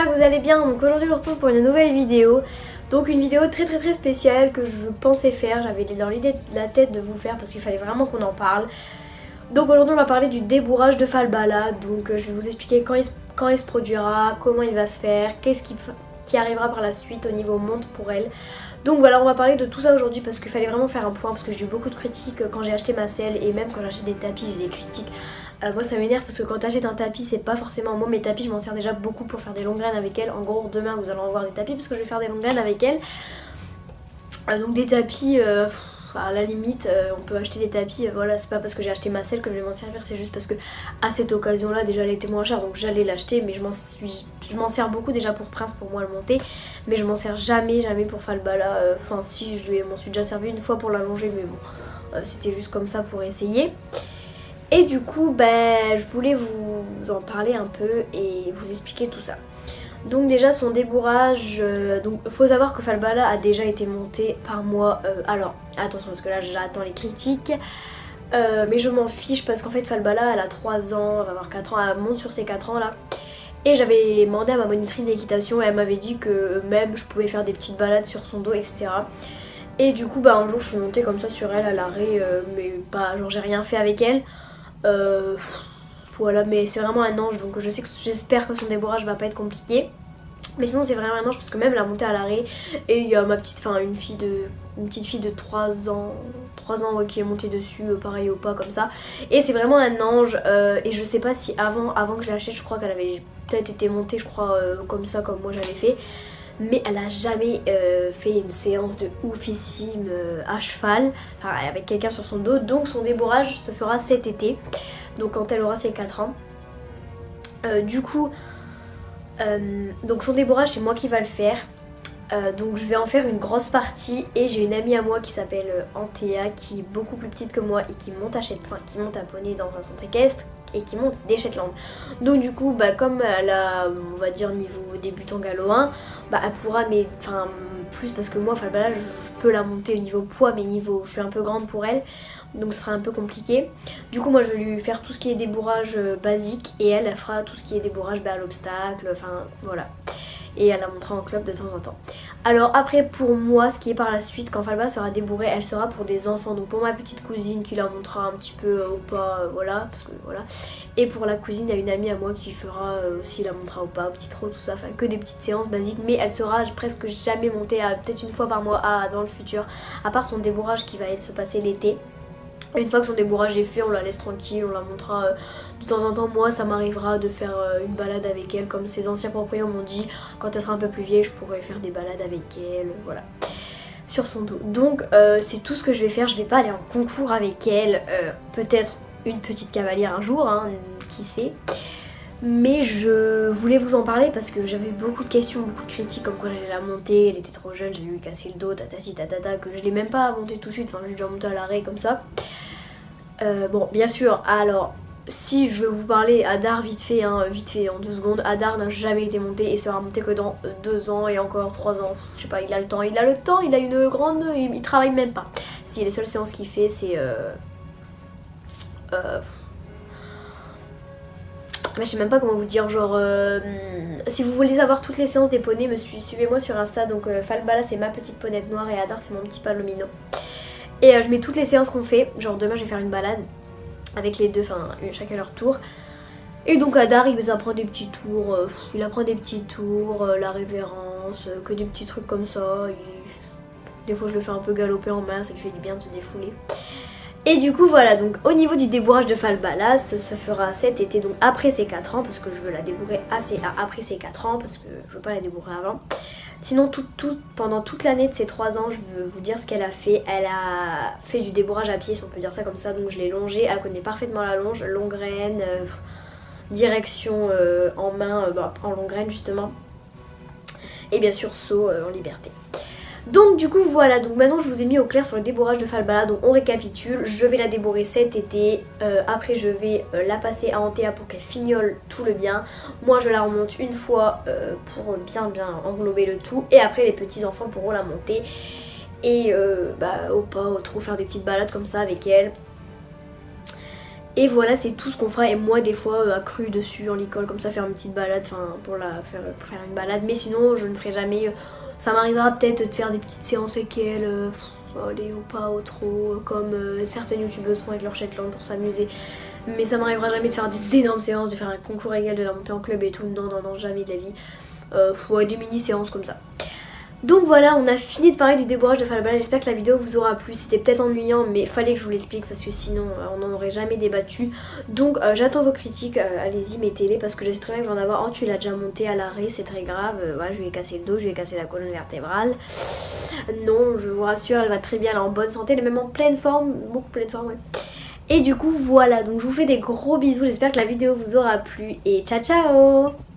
j'espère que vous allez bien. Donc aujourd'hui je vous retrouve pour une nouvelle vidéo. Donc une vidéo très spéciale que je pensais faire. J'avais dans l'idée de la tête de vous faire parce qu'il fallait vraiment qu'on en parle. Donc aujourd'hui on va parler du débourrage de Falbala. Donc je vais vous expliquer quand il se produira, comment il va se faire, qu'est-ce qui arrivera par la suite au niveau monte pour elle. Donc voilà, on va parler de tout ça aujourd'hui parce qu'il fallait vraiment faire un point, parce que j'ai eu beaucoup de critiques quand j'ai acheté ma selle et même quand j'achète des tapis j'ai des critiques. Moi ça m'énerve parce que quand t'achètes un tapis c'est pas forcément... Moi mes tapis je m'en sers déjà beaucoup pour faire des longues graines avec elle. En gros demain vous allez en voir des tapis parce que je vais faire des longues graines avec elle. Donc des tapis... à la limite on peut acheter des tapis, voilà, c'est pas parce que j'ai acheté ma selle que je vais m'en servir, c'est juste parce que à cette occasion là déjà elle était moins chère donc j'allais l'acheter, mais je m'en sers beaucoup déjà pour Prince, pour moi le monter, mais je m'en sers jamais pour Falbala. Enfin si, je m'en suis déjà servi une fois pour l'allonger, mais bon c'était juste comme ça pour essayer. Et du coup je voulais vous en parler un peu et vous expliquer tout ça. Donc déjà son débourrage, donc faut savoir que Falbala a déjà été monté par moi, alors attention parce que là j'attends les critiques, mais je m'en fiche parce qu'en fait Falbala elle a 3 ans, elle va avoir 4 ans, elle monte sur ses 4 ans là. Et j'avais demandé à ma monitrice d'équitation et elle m'avait dit que même je pouvais faire des petites balades sur son dos, etc. Et du coup un jour je suis montée comme ça sur elle à l'arrêt, mais pas genre j'ai rien fait avec elle. Voilà, mais c'est vraiment un ange, donc j'espère que son débourrage va pas être compliqué. Mais sinon c'est vraiment un ange parce que même la montée à l'arrêt, et il y a ma petite, enfin une petite fille de 3 ans ouais, qui est montée dessus, pareil au pas comme ça. Et c'est vraiment un ange, et je sais pas si avant que je l'achète, je crois qu'elle avait peut-être été montée, je crois, comme ça, comme moi j'avais fait. Mais elle a jamais fait une séance de oufissime à cheval, enfin avec quelqu'un sur son dos. Donc son débourrage se fera cet été, donc quand elle aura ses 4 ans. Du coup, donc son débourrage c'est moi qui va le faire. Donc je vais en faire une grosse partie et j'ai une amie à moi qui s'appelle Antea, qui est beaucoup plus petite que moi et qui monte à poney dans un centre équestre et qui monte des Shetland. Donc du coup comme elle a, on va dire, niveau débutant galop 1, elle pourra, mais enfin plus, parce que moi Falbala je peux la monter au niveau poids, mais je suis un peu grande pour elle, donc ce sera un peu compliqué. Du coup moi je vais lui faire tout ce qui est débourrage basique et elle fera tout ce qui est débourrage à l'obstacle, enfin voilà. Et elle la montrera en club de temps en temps. Alors après pour moi, ce qui est par la suite, quand Falbala sera débourrée, elle sera pour des enfants. Donc pour ma petite cousine qui la montrera un petit peu au pas, voilà, parce que voilà. Et pour la cousine, il y a une amie à moi qui fera aussi, la montrera au pas, au petit trot, tout ça. Enfin que des petites séances basiques, mais elle sera presque jamais montée, peut-être une fois par mois dans le futur. À part son débourrage qui va se passer l'été. Une fois que son débourrage est fait, on la laisse tranquille, on la montrera de temps en temps. Moi ça m'arrivera de faire une balade avec elle, comme ses anciens propriétaires m'ont dit, quand elle sera un peu plus vieille je pourrais faire des balades avec elle, voilà, sur son dos. Donc c'est tout ce que je vais faire. Je vais pas aller en concours avec elle, peut-être une petite cavalière un jour, hein, qui sait. Mais je voulais vous en parler parce que j'avais beaucoup de questions, beaucoup de critiques, comme quoi j'allais la monter, elle était trop jeune, j'allais lui casser le dos, tatati tatata, que je l'ai même pas montée tout de suite, enfin je l'ai déjà montée à l'arrêt comme ça. Bon bien sûr, alors si je veux vous parler, Hadar vite fait en 2 secondes, Hadar n'a jamais été monté et sera monté que dans 2 ans et encore 3 ans, je sais pas, il a le temps, il a une grande, il travaille même pas. Si les seules séances qu'il fait c'est mais je sais même pas comment vous dire, genre si vous voulez savoir toutes les séances des poneys, suivez-moi sur Insta. Donc Falbala c'est ma petite ponette noire et Hadar c'est mon petit palomino. Et je mets toutes les séances qu'on fait, genre demain je vais faire une balade avec les deux, enfin chacun leur tour. Et donc Hadar il apprend des petits tours, la révérence, que des petits trucs comme ça. Des fois je le fais un peu galoper en main, ça lui fait du bien de se défouler. Et du coup voilà, donc au niveau du débourrage de Falbala, ce se fera cet été, donc après ses 4 ans, parce que je veux la débourrer après ses 4 ans, parce que je veux pas la débourrer avant. Sinon pendant toute l'année de ses 3 ans, je veux vous dire ce qu'elle a fait. Elle a fait du débourrage à pied, si on peut dire ça comme ça, donc je l'ai longée, elle connaît parfaitement la longe, longue graine, direction en main, en longue graine justement. Et bien sûr saut en liberté. Donc du coup voilà, donc maintenant je vous ai mis au clair sur le débourrage de Falbala. Donc on récapitule, je vais la débourrer cet été, après je vais la passer à Antea pour qu'elle fignole tout le bien. Moi je la remonte une fois pour bien englober le tout, et après les petits enfants pourront la monter et au pas, au trot, faire des petites balades comme ça avec elle. Et voilà, c'est tout ce qu'on fera. Et moi, des fois, accru dessus en l'école, comme ça, faire une petite balade, enfin, pour faire une balade. Mais sinon, je ne ferai jamais. Ça m'arrivera peut-être de faire des petites séances avec elle, allez, ou pas, ou trop, comme certaines youtubeuses font avec leur Shetland pour s'amuser. Mais ça m'arrivera jamais de faire des énormes séances, de faire un concours égal, de la montée en club et tout. Non, non, non, jamais de la vie. Ouais, des mini-séances comme ça. Donc voilà, on a fini de parler du débourrage de Falbala. J'espère que la vidéo vous aura plu. C'était peut-être ennuyant, mais fallait que je vous l'explique parce que sinon on n'en aurait jamais débattu. Donc j'attends vos critiques, allez-y, mettez-les parce que je sais très bien que je vais en avoir. Oh, tu l'as déjà monté à l'arrêt, c'est très grave. Voilà, je lui ai cassé le dos, je lui ai cassé la colonne vertébrale. Non, je vous rassure, elle va très bien, elle est en bonne santé, elle est même en pleine forme, beaucoup pleine forme, ouais. Et du coup, voilà, donc je vous fais des gros bisous. J'espère que la vidéo vous aura plu et ciao ciao!